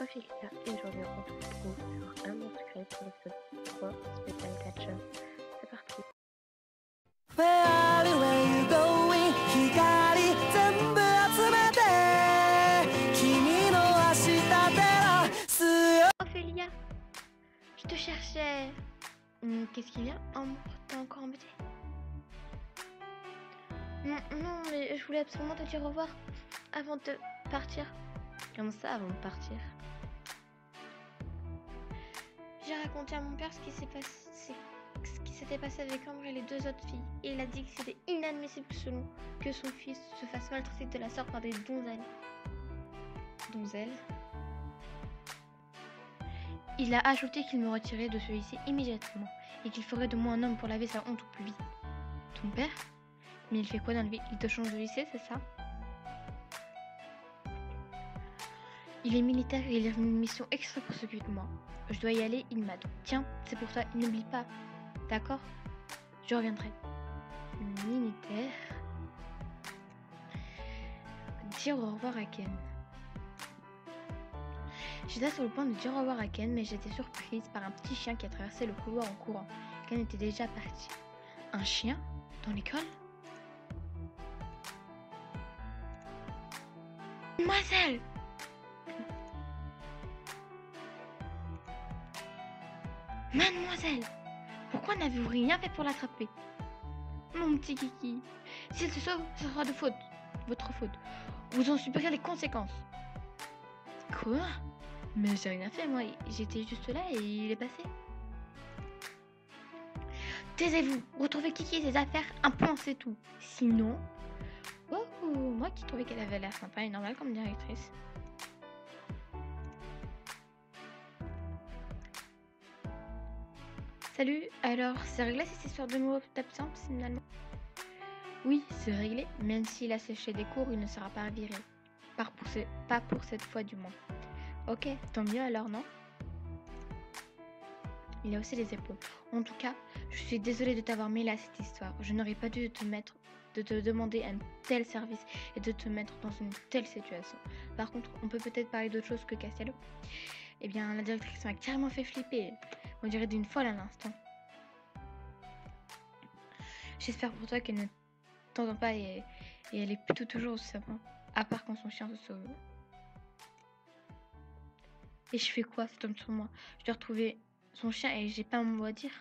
Ophélia et aujourd'hui on se retrouve sur un monde secret pour l'épisode 3 spécial gacha. C'est parti. Ophélia, je te cherchais. Qu'est-ce qu'il y a? T'es encore embêté? Non, mais je voulais absolument te dire au revoir avant de partir. Comment ça, avant de partir? J'ai raconté à mon père ce qui s'était passé avec Ambre et les deux autres filles. Et il a dit que c'était inadmissible que son fils se fasse maltraiter de la sorte par des donzelles. Donzelles? Il a ajouté qu'il me retirait de ce lycée immédiatement et qu'il ferait de moi un homme pour laver sa honte au plus vite. Ton père? Mais il fait quoi dans le vie? Il te change de lycée, c'est ça? Il est militaire et il a une mission extra pour s'occuper de moi. Je dois y aller, il m'a dit. Tiens, c'est pour toi, n'oublie pas. D'accord? Je reviendrai. Militaire. Dire au revoir à Ken. J'étais sur le point de dire au revoir à Ken, mais j'étais surprise par un petit chien qui a traversé le couloir en courant. Ken était déjà parti. Un chien? Dans l'école? Mademoiselle! Mademoiselle! Pourquoi n'avez-vous rien fait pour l'attraper? Mon petit kiki, s'il se sauve, ce sera de votre faute. Vous en subirez les conséquences. Quoi? Mais j'ai rien fait, moi. J'étais juste là et il est passé. Taisez-vous, retrouvez Kiki et ses affaires, un point c'est tout. Sinon... Oh, moi qui trouvais qu'elle avait l'air sympa et normale comme directrice. Salut, alors c'est réglé cette histoire de mots d'absence finalement? Oui, c'est réglé, même s'il a séché des cours, il ne sera pas viré. Pas pour cette fois du moins. Ok, tant mieux alors, non? Il a aussi les épaules. En tout cas, je suis désolée de t'avoir mêlé à cette histoire. Je n'aurais pas dû te demander un tel service et de te mettre dans une telle situation. Par contre, on peut peut-être parler d'autre chose que Castello. Eh bien, la directrice m'a carrément fait flipper. On dirait d'une folle à l'instant. J'espère pour toi qu'elle ne t'entend pas et elle est plutôt toujours aussi savante, à part quand son chien se sauve. Et je fais quoi? Ça tombe sur moi. Je dois retrouver son chien et j'ai pas un mot à dire.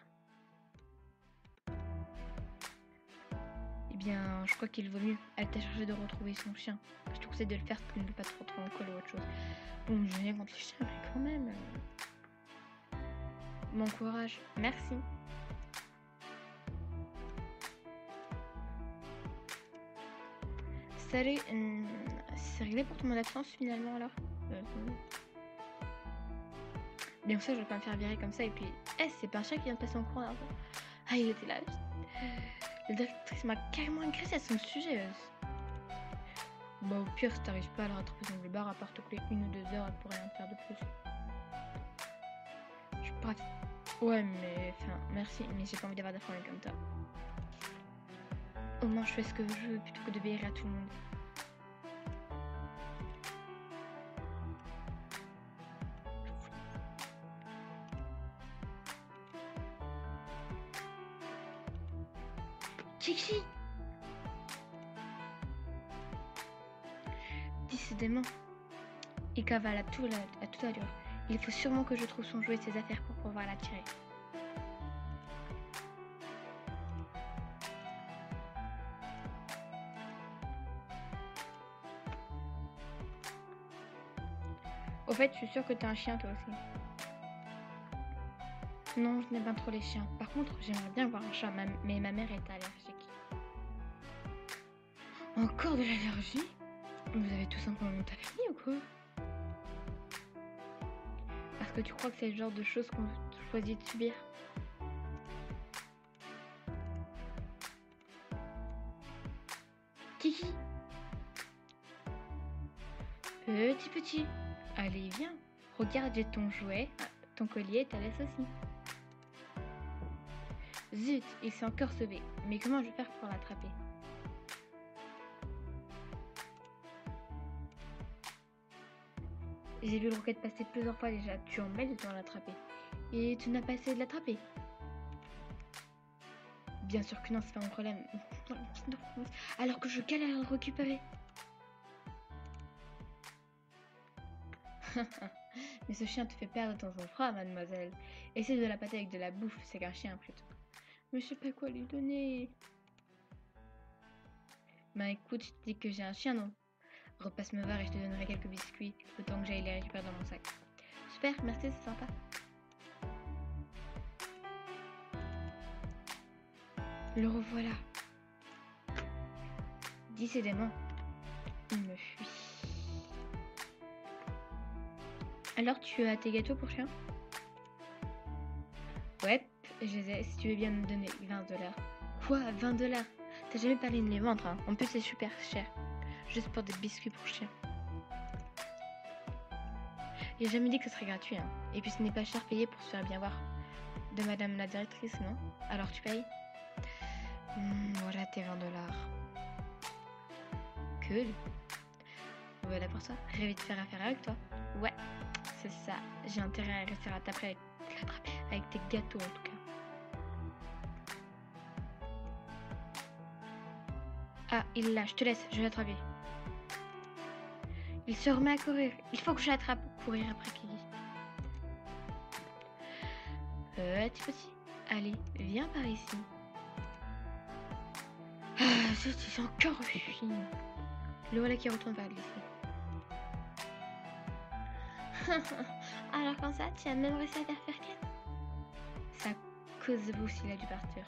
Eh bien, je crois qu'il vaut mieux. Elle t'a chargé de retrouver son chien. Je te conseille de le faire pour ne pas te retrouver en colle ou autre chose. Bon, je viens contre les chiens, mais quand même. Bon courage. Merci. Salut. C'est réglé pour ton absence finalement alors? Bien sûr, je vais pas me faire virer comme ça. Et puis, c'est pas un chien qui vient de passer en cours là. Ah, il était là. La directrice m'a carrément agressé à son sujet. Bah, au pire, si t'arrives pas à la rattraper dans le bar, à part te couler 1 ou 2 heures, elle pourrait rien faire de plus. Bref. Ouais, mais. Enfin, merci, mais j'ai pas envie d'avoir des problèmes comme ça. Au moins, je fais ce que je veux plutôt que de bérir à tout le monde. Kiki! Décidément, il cavale à toute allure. Il faut sûrement que je trouve son jouet et ses affaires pour pouvoir l'attirer. Au fait, je suis sûre que t'es un chien toi aussi. Non, je n'aime pas trop les chiens. Par contre, j'aimerais bien voir un chat, mais ma mère est allergique. Encore de l'allergie? Vous avez tout simplement ta famille ou quoi? Parce que tu crois que c'est le genre de choses qu'on choisit de subir? Kiki! Petit. Allez, viens. Regarde, j'ai ton jouet, ton collier et ta laisse aussi. Zut, il s'est encore sauvé. Mais comment je vais faire pour l'attraper? J'ai vu le roquette passer plusieurs fois déjà. Tu en mets de temps à l'attraper. Et tu n'as pas essayé de l'attraper? Bien sûr que non, c'est pas mon problème. Alors que je galère à le récupérer. Mais ce chien te fait perdre ton sang-froid, mademoiselle. Essaye de la pâter avec de la bouffe, c'est qu'un chien plutôt. Mais je sais pas quoi lui donner. Bah écoute, je te dis que j'ai un chien, non? Repasse me voir et je te donnerai quelques biscuits, le temps que j'aille les récupérer dans mon sac. Super, merci, c'est sympa. Le revoilà. Décidément, il me fuit. Alors, tu as tes gâteaux pour chien? Ouais, je les ai. Si tu veux bien me donner 20 $. Quoi, 20 $? T'as jamais parlé de les vendre, hein. En plus, c'est super cher. Juste pour des biscuits pour chien. Il a jamais dit que ce serait gratuit, hein. Et puis, ce n'est pas cher payé pour se faire bien voir. De madame la directrice, non? Alors, tu payes? Voilà tes 20 $. Cool. Voilà pour ça. Rêver de faire affaire avec toi. Ouais, c'est ça. J'ai intérêt à rester à t'attraper avec tes gâteaux en tout cas. Ah, il l'a, je te laisse, je vais l'attraper. Il se remet à courir. Il faut que je l'attrape pour courir après Kiki. Petit. Allez, viens par ici. Ah, c'est encore fui. Le voilà qui retourne vers lui. Alors comme ça, tu as même réussi à faire Ken? C'est à cause de vous s'il a dû partir.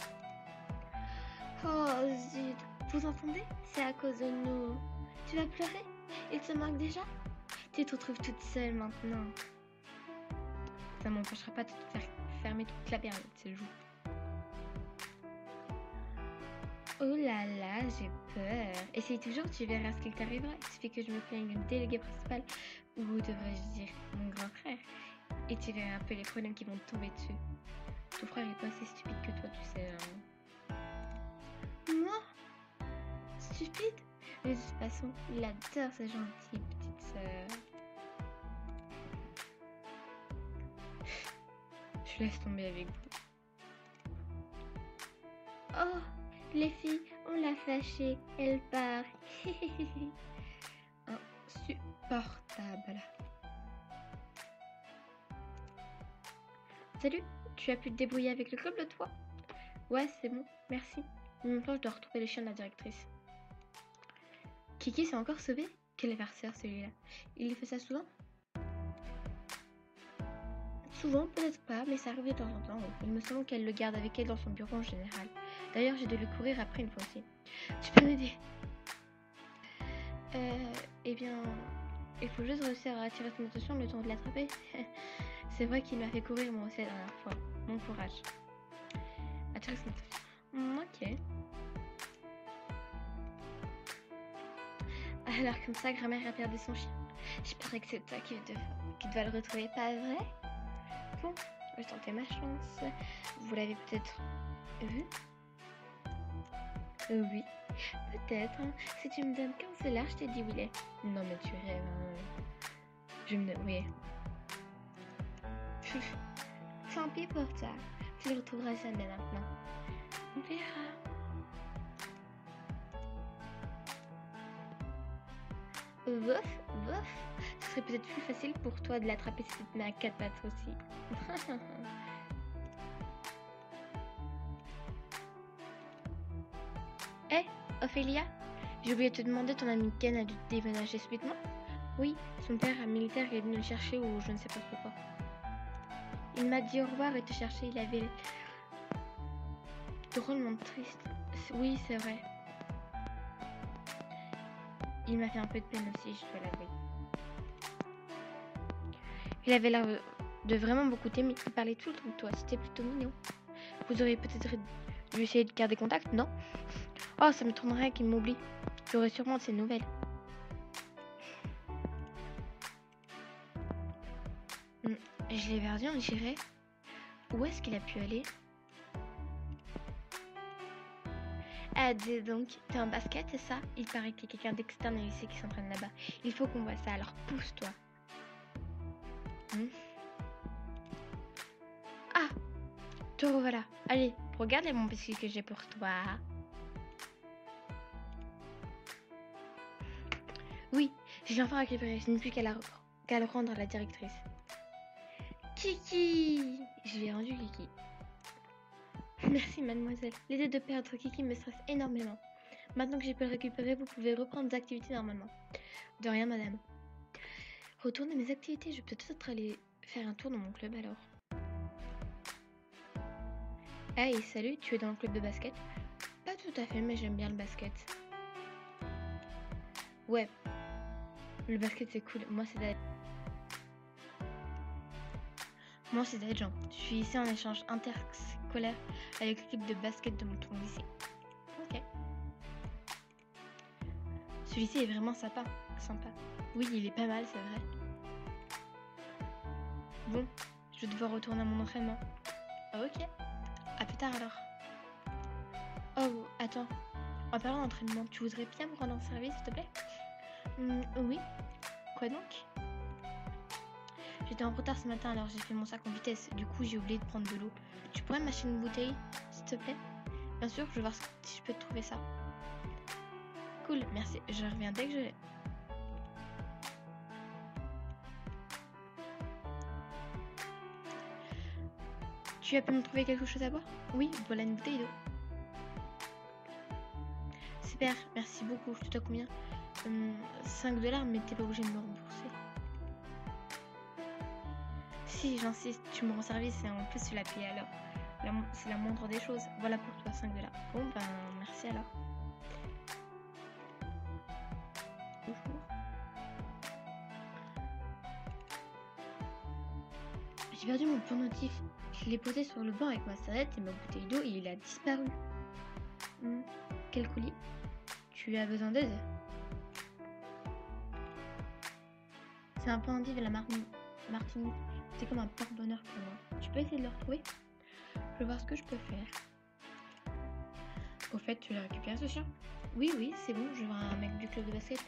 Oh zut, vous entendez? C'est à cause de nous. Tu vas pleurer? Il te manque déjà? Tu te retrouves toute seule maintenant. Ça m'empêchera pas de te faire fermer toute la période, c'est le jour. Oh là là, j'ai peur. Essaye toujours, tu verras ce qu'il t'arrivera. Il suffit que je me plaigne du délégué principal, ou devrais-je dire mon grand frère. Et tu verras un peu les problèmes qui vont te tomber dessus. Ton frère est pas assez stupide que toi, tu sais. Moi? Stupide? Mais de toute façon, il adore sa gentille petite sœur. Je laisse tomber avec vous. Oh, les filles, on l'a fâchée, elle part. Insupportable. Salut, tu as pu te débrouiller avec le club l'autre fois? Ouais, c'est bon, merci. Maintenant, je dois retrouver le chien de la directrice. Kiki s'est encore sauvé? Quel farceur celui-là. Il fait ça souvent? Souvent, peut-être pas, mais ça arrive de temps en temps. Il me semble qu'elle le garde avec elle dans son bureau en général. D'ailleurs, j'ai dû le courir après une fois aussi. Tu peux m'aider? Eh bien, il faut juste réussir à attirer son attention le temps de l'attraper. C'est vrai qu'il m'a fait courir moi aussi la dernière fois. Bon courage. Attirer son attention. Ok. Alors comme ça, grand-mère a perdu son chien. Je parie que c'est toi qui dois le retrouver, pas vrai? Bon, je vais tenter ma chance. Vous l'avez peut-être vu? Oui, peut-être. Hein. Si tu me donnes 15 $, je te dis où il est. Non mais tu rêves. Hein. Je me... Oui. Tant pis pour toi. Tu le retrouveras jamais maintenant. On verra. Vouf, vouf. Ce serait peut-être plus facile pour toi de l'attraper si tu te mets à 4 pattes aussi. Hé, Ophélia, j'ai oublié de te demander, ton ami Ken a dû déménager subitement? Oui, son père, un militaire, est venu le chercher ou je ne sais pas trop quoi. Il m'a dit au revoir et te chercher, il avait drôlement triste. Oui, c'est vrai. Il m'a fait un peu de peine aussi, je dois l'avouer. Il avait l'air de vraiment beaucoup t'aimer. Il parlait tout le temps de toi, c'était plutôt mignon. Vous auriez peut-être dû essayer de garder contact, non? Oh, ça me tournerait qu'il m'oublie. J'aurais sûrement de ses nouvelles. Je l'ai perdu, on dirait. Où est-ce qu'il a pu aller? Ah, dis donc, t'es en basket, c'est ça? Il paraît qu'il y a quelqu'un d'externe ici qui s'entraîne là-bas. Il faut qu'on voit ça, alors pousse-toi. Te revoilà. Allez, regarde les bons biscuits que j'ai pour toi. Oui, j'ai enfin récupéré. Je n'ai plus qu'à le rendre à la directrice. Kiki! Je lui ai rendu Kiki. Merci, mademoiselle. L'idée de perdre Kiki me stresse énormément. Maintenant que j'ai pu le récupérer, vous pouvez reprendre vos activités normalement. De rien, madame. Retourner mes activités, je peux peut-être aller faire un tour dans mon club alors. Hey, salut, tu es dans le club de basket? Pas tout à fait, mais j'aime bien le basket. Ouais, le basket c'est cool. Moi c'est Dajan. Je suis ici en échange interscolaire avec l'équipe de basket de mon lycée. Ok. Celui-ci est vraiment sympa. Oui, il est pas mal, c'est vrai. Bon, je vais devoir retourner à mon entraînement. Ok. À plus tard alors. Oh, attends. En parlant d'entraînement, tu voudrais bien me rendre un service, s'il te plaît? Oui. Quoi donc? J'étais en retard ce matin, alors j'ai fait mon sac en vitesse. Du coup, j'ai oublié de prendre de l'eau. Tu pourrais m'acheter une bouteille, s'il te plaît? Bien sûr, je vais voir si je peux te trouver ça. Cool, merci. Je reviens dès que je l'ai. Tu as pu me trouver quelque chose à boire? Oui, voilà une bouteille d'eau. Super, merci beaucoup. Je te dois combien? 5 $, mais t'es pas obligé de me rembourser. Si, j'insiste, tu me rends service et en plus tu l'as payé alors. C'est la moindre des choses. Voilà pour toi, 5 $. Bon, ben, merci alors. Bonjour. J'ai perdu mon pendentif. Je l'ai posé sur le banc avec ma serviette et ma bouteille d'eau et il a disparu. Quel colis? Tu as besoin d'aide? C'est un pendentif de la Martinique. C'est comme un porte-bonheur pour moi. Tu peux essayer de le retrouver? Je vais voir ce que je peux faire. Au fait, tu l'as récupéré ce chien? Oui, c'est bon, je vois un mec du club de basket.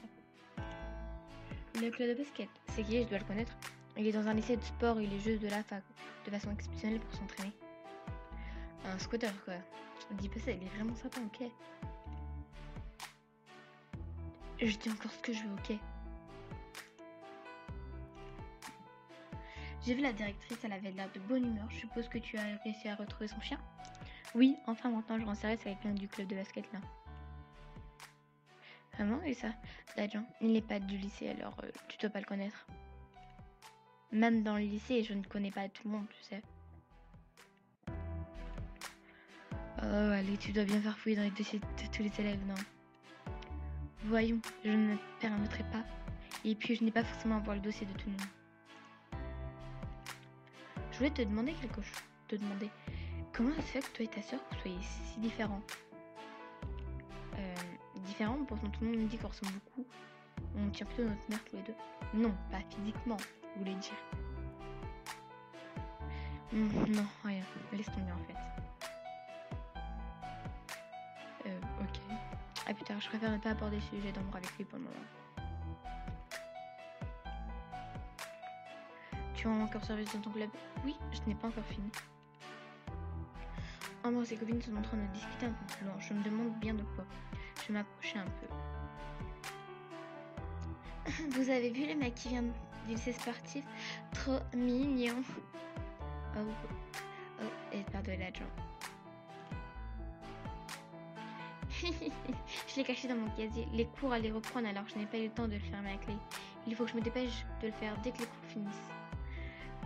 Le club de basket, c'est qui? Je dois le connaître. Il est dans un lycée de sport, il est juste de la fac, de façon exceptionnelle pour s'entraîner. Un scooter quoi. Dis pas ça, il est vraiment sympa, ok. Je dis encore ce que je veux, ok. J'ai vu la directrice, elle avait l'air de bonne humeur. Je suppose que tu as réussi à retrouver son chien? Oui, enfin maintenant je rends service avec quelqu'un du club de basket là. Vraiment? Et ça? Dajan, il n'est pas du lycée alors tu dois pas le connaître. Même dans le lycée, je ne connais pas tout le monde, tu sais. Oh, allez, tu dois bien faire fouiller dans les dossiers de tous les élèves, non? Voyons, je ne me permettrai pas. Et puis, je n'ai pas forcément à voir le dossier de tout le monde. Je voulais te demander quelque chose. Comment ça se fait que toi et ta soeur, vous soyez si différents? Différents, pourtant tout le monde me dit qu'on ressemble beaucoup. On tient plutôt notre mère tous les deux. Non, pas physiquement, je voulais dire. Non, rien. Laisse tomber en fait. Ok. Ah putain, je préfère ne pas aborder ce sujet d'amour avec lui pour le moment. Tu as encore service dans ton club? Oui, je n'ai pas encore fini. Ambre et ses copines sont en train de discuter un peu plus loin. Je me demande bien de quoi. Je vais m'approcher un peu. Vous avez vu le mec qui vient du lycée sportif? Trop mignon. Oh, et perd de l'argent. Je l'ai caché dans mon casier. Les cours allaient reprendre alors je n'ai pas eu le temps de le fermer à clé. Il faut que je me dépêche de le faire dès que les cours finissent.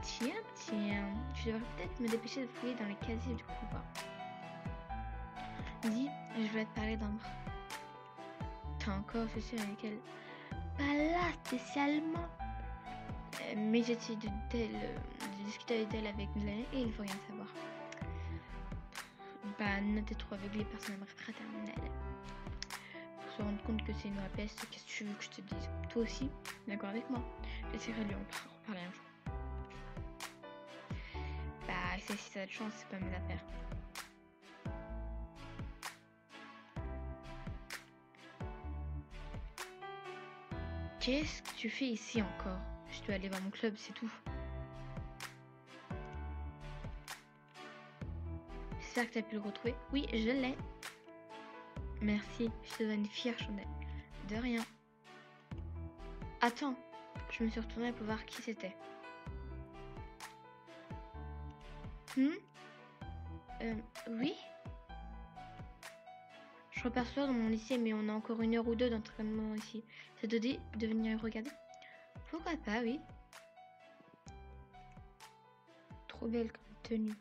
Tiens, je devrais peut-être me dépêcher de fouiller dans les casiers du couloir. Dis, je voulais te parler d'Ambre. T'as encore fait ça avec elle? Pas là spécialement. Mais j'ai essayé de discuter avec elle avec une année et il faut rien savoir. Bah, t'es trop aveuglé par son fraternelle. Pour se rendre compte que c'est une rapeste, qu'est-ce que tu veux que je te dise? Toi aussi, d'accord avec moi? J'essaierai de lui en reparler un jour. Bah, si ça a de chance, c'est pas mes affaires. Qu'est-ce que tu fais ici encore? Je dois aller voir mon club, c'est tout. J'espère que tu as pu le retrouver. Oui, je l'ai. Merci, je te donne une fière chandelle. De rien. Attends, je me suis retournée pour voir qui c'était. Oui. Je reperçois dans mon lycée, mais on a encore 1 heure ou 2 d'entraînement ici. Ça te dit de venir regarder? Pourquoi pas, oui. Trop belle comme tenue.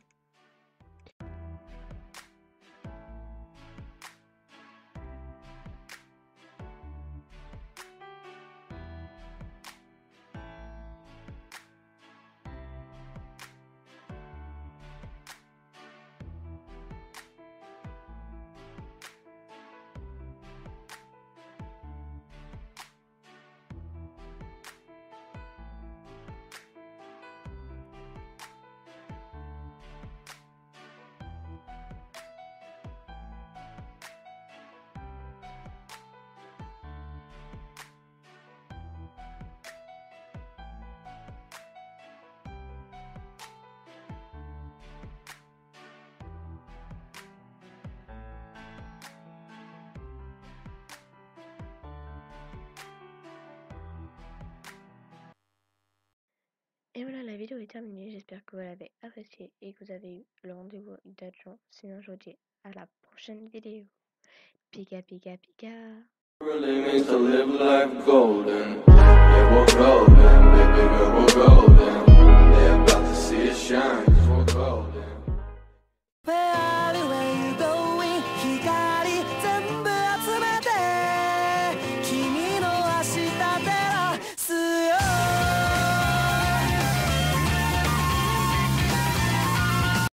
Et voilà, la vidéo est terminée. J'espère que vous l'avez appréciée et que vous avez eu le rendez-vous d'adjoint. Sinon, je vous dis à la prochaine vidéo. Pika pika pika. Really means to live life golden. Yeah, we're golden, baby girl, we're golden.